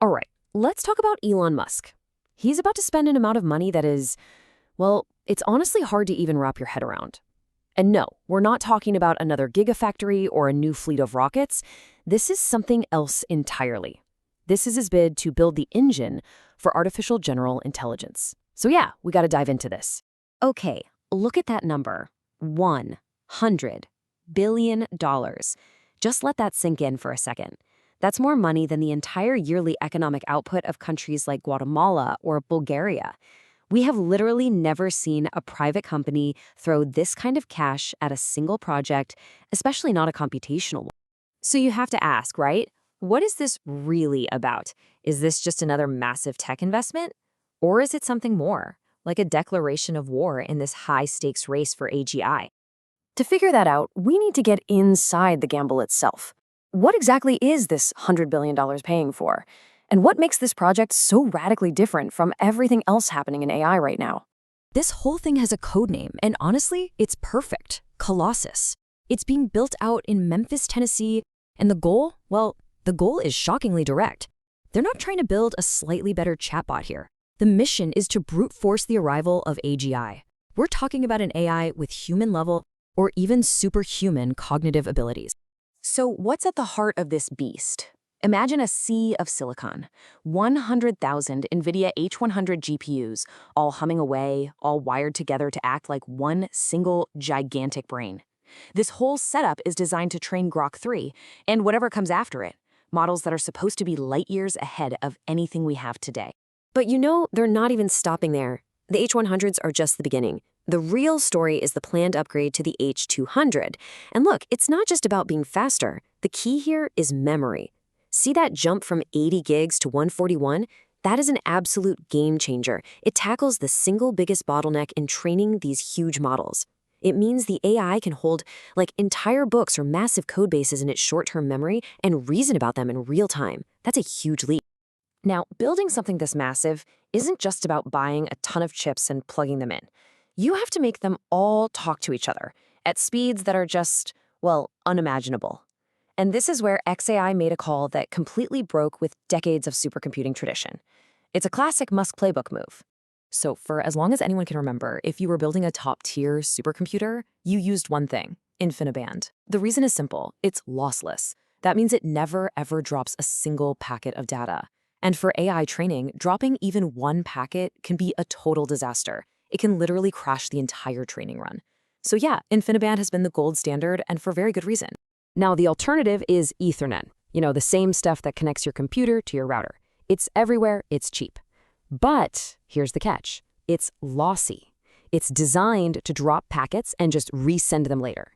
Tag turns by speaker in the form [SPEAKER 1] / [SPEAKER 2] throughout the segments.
[SPEAKER 1] All right, let's talk about Elon Musk. He's about to spend an amount of money that is, well, it's honestly hard to even wrap your head around. And no, we're not talking about another gigafactory or a new fleet of rockets. This is something else entirely. This is his bid to build the engine for artificial general intelligence. So yeah, we got to dive into this. Okay, look at that number. $100 billion. Just let that sink in for a second. That's more money than the entire yearly economic output of countries like Guatemala or Bulgaria. We have literally never seen a private company throw this kind of cash at a single project, especially not a computational one. So you have to ask, right? What is this really about? Is this just another massive tech investment? Or is it something more, like a declaration of war in this high-stakes race for AGI? To figure that out, we need to get inside the gamble itself. What exactly is this $100 billion paying for? And what makes this project so radically different from everything else happening in AI right now? This whole thing has a code name, and honestly, it's perfect. Colossus. It's being built out in Memphis, Tennessee, and the goal? Well, the goal is shockingly direct. They're not trying to build a slightly better chatbot here. The mission is to brute force the arrival of AGI. We're talking about an AI with human-level or even superhuman cognitive abilities. So what's at the heart of this beast? Imagine a sea of silicon, 100,000 NVIDIA H100 GPUs, all humming away, all wired together to act like one single gigantic brain. This whole setup is designed to train Grok 3 and whatever comes after it, models that are supposed to be light years ahead of anything we have today. But you know, they're not even stopping there. The H100s are just the beginning. The real story is the planned upgrade to the H200. And look, it's not just about being faster. The key here is memory. See that jump from 80 gigs to 141? That is an absolute game changer. It tackles the single biggest bottleneck in training these huge models. It means the AI can hold like entire books or massive code bases in its short-term memory and reason about them in real time. That's a huge leap. Now, building something this massive isn't just about buying a ton of chips and plugging them in. You have to make them all talk to each other at speeds that are just, well, unimaginable. And this is where xAI made a call that completely broke with decades of supercomputing tradition. It's a classic Musk playbook move. So for as long as anyone can remember, if you were building a top-tier supercomputer, you used one thing, InfiniBand. The reason is simple. It's lossless. That means it never, ever drops a single packet of data. And for AI training, dropping even one packet can be a total disaster. It can literally crash the entire training run. So yeah, InfiniBand has been the gold standard, and for very good reason. Now, the alternative is Ethernet. You know, the same stuff that connects your computer to your router. It's everywhere, it's cheap. But here's the catch. It's lossy. It's designed to drop packets and just resend them later.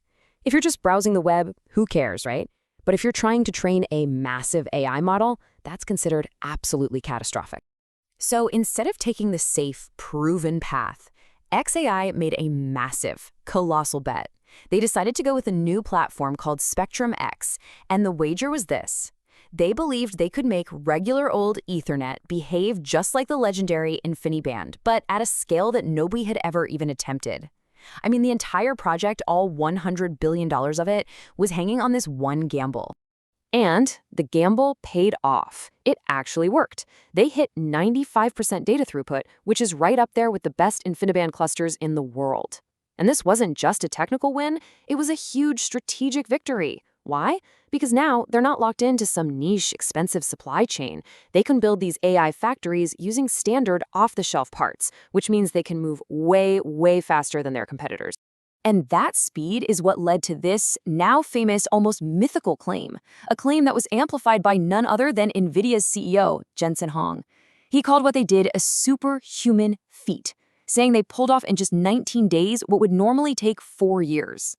[SPEAKER 1] If you're just browsing the web, who cares, right? But if you're trying to train a massive AI model, that's considered absolutely catastrophic. So instead of taking the safe, proven path, xAI made a massive, colossal bet. They decided to go with a new platform called Spectrum X, and the wager was this. They believed they could make regular old Ethernet behave just like the legendary InfiniBand, but at a scale that nobody had ever even attempted. I mean, the entire project, all $100 billion of it, was hanging on this one gamble. And the gamble paid off. It actually worked. They hit 95% data throughput, which is right up there with the best InfiniBand clusters in the world. And this wasn't just a technical win, it was a huge strategic victory. Why? Because now they're not locked into some niche, expensive supply chain. They can build these AI factories using standard off-the-shelf parts, which means they can move way, way faster than their competitors. And that speed is what led to this now famous, almost mythical claim, a claim that was amplified by none other than NVIDIA's CEO, Jensen Huang. He called what they did a superhuman feat, saying they pulled off in just 19 days what would normally take 4 years.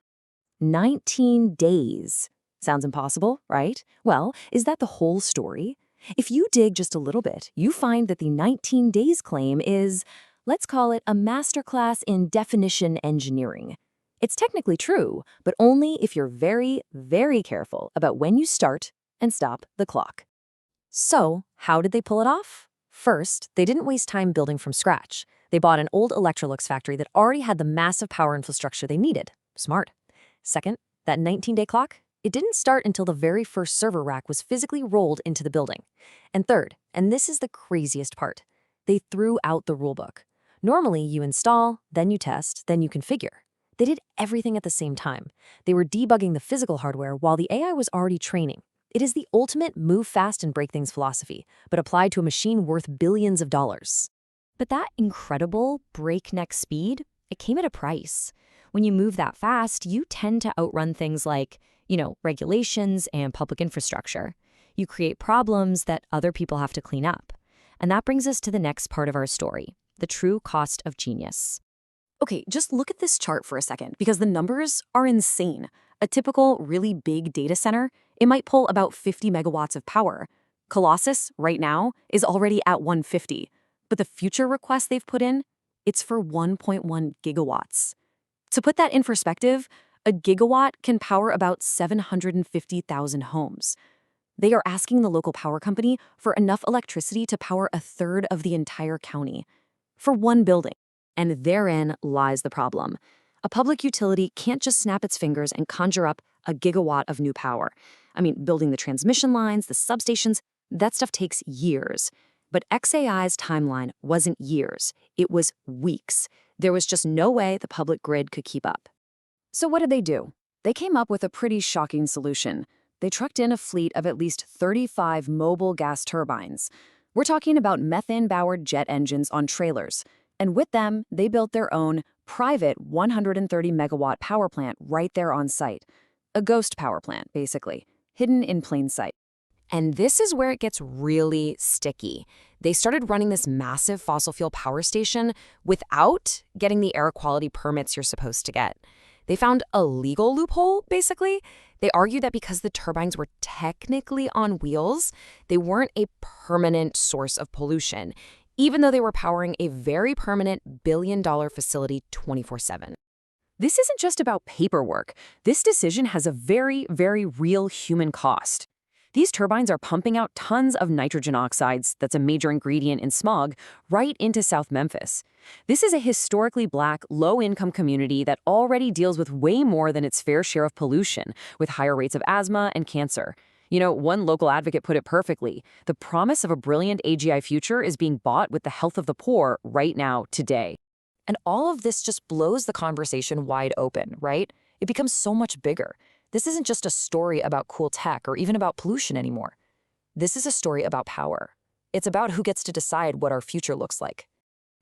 [SPEAKER 1] 19 days. Sounds impossible, right? Well, is that the whole story? If you dig just a little bit, you find that the 19 days claim is, let's call it a masterclass in definition engineering. It's technically true, but only if you're very, very careful about when you start and stop the clock. So, how did they pull it off? First, they didn't waste time building from scratch. They bought an old Electrolux factory that already had the massive power infrastructure they needed. Smart. Second, that 19-day clock, it didn't start until the very first server rack was physically rolled into the building. And third, And this is the craziest part. They threw out the rulebook. Normally, you install, then you test, then you configure. They did everything at the same time. They were debugging the physical hardware while the AI was already training. It is the ultimate move fast and break things philosophy, but applied to a machine worth billions of dollars. But that incredible breakneck speed, it came at a price. When you move that fast, you tend to outrun things like, regulations and public infrastructure. You create problems that other people have to clean up. And that brings us to the next part of our story, the true cost of genius. Okay, just look at this chart for a second, because the numbers are insane. A typical really big data center, it might pull about 50 megawatts of power. Colossus, right now, is already at 150. But the future request they've put in, it's for 1.1 gigawatts. To put that in perspective, a gigawatt can power about 750,000 homes. They are asking the local power company for enough electricity to power a third of the entire county. For one building. And therein lies the problem. A public utility can't just snap its fingers and conjure up a gigawatt of new power. Building the transmission lines, the substations, that stuff takes years. But XAI's timeline wasn't years, it was weeks. There was just no way the public grid could keep up. So what did they do? They came up with a pretty shocking solution. They trucked in a fleet of at least 35 mobile gas turbines. We're talking about methane-powered jet engines on trailers. And with them, they built their own private 130-megawatt power plant right there on site. A ghost power plant, basically, hidden in plain sight. And this is where it gets really sticky. They started running this massive fossil fuel power station without getting the air quality permits you're supposed to get. They found a legal loophole, basically. They argued that because the turbines were technically on wheels, they weren't a permanent source of pollution, even though they were powering a very permanent billion-dollar facility 24/7. This isn't just about paperwork. This decision has a very, very real human cost. These turbines are pumping out tons of nitrogen oxides, that's a major ingredient in smog, right into South Memphis. This is a historically black, low-income community that already deals with way more than its fair share of pollution, with higher rates of asthma and cancer. One local advocate put it perfectly. The promise of a brilliant AGI future is being bought with the health of the poor right now, today. And all of this just blows the conversation wide open, right? It becomes so much bigger. This isn't just a story about cool tech or even about pollution anymore. This is a story about power. It's about who gets to decide what our future looks like.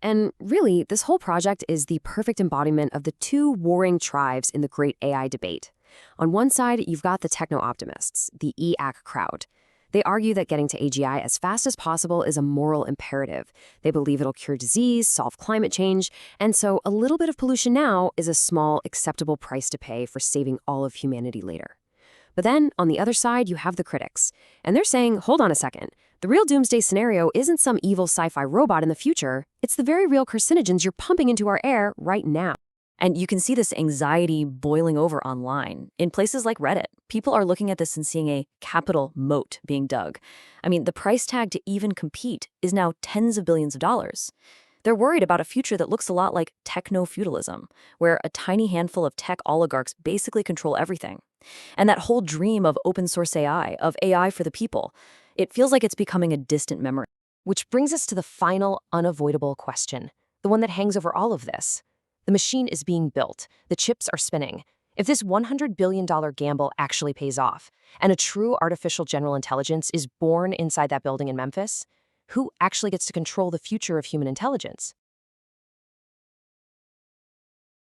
[SPEAKER 1] And really, this whole project is the perfect embodiment of the two warring tribes in the great AI debate. On one side, you've got the techno-optimists, the EAC crowd. They argue that getting to AGI as fast as possible is a moral imperative. They believe it'll cure disease, solve climate change, and so a little bit of pollution now is a small, acceptable price to pay for saving all of humanity later. But then, on the other side, you have the critics. And they're saying, hold on a second. The real doomsday scenario isn't some evil sci-fi robot in the future. It's the very real carcinogens you're pumping into our air right now. And you can see this anxiety boiling over online. In places like Reddit, people are looking at this and seeing a capital moat being dug. The price tag to even compete is now tens of billions of dollars. They're worried about a future that looks a lot like techno-feudalism, where a tiny handful of tech oligarchs basically control everything. And that whole dream of open source AI, of AI for the people, it feels like it's becoming a distant memory. Which brings us to the final unavoidable question, the one that hangs over all of this. The machine is being built. The chips are spinning. If this $100 billion gamble actually pays off, and a true artificial general intelligence is born inside that building in Memphis, who actually gets to control the future of human intelligence?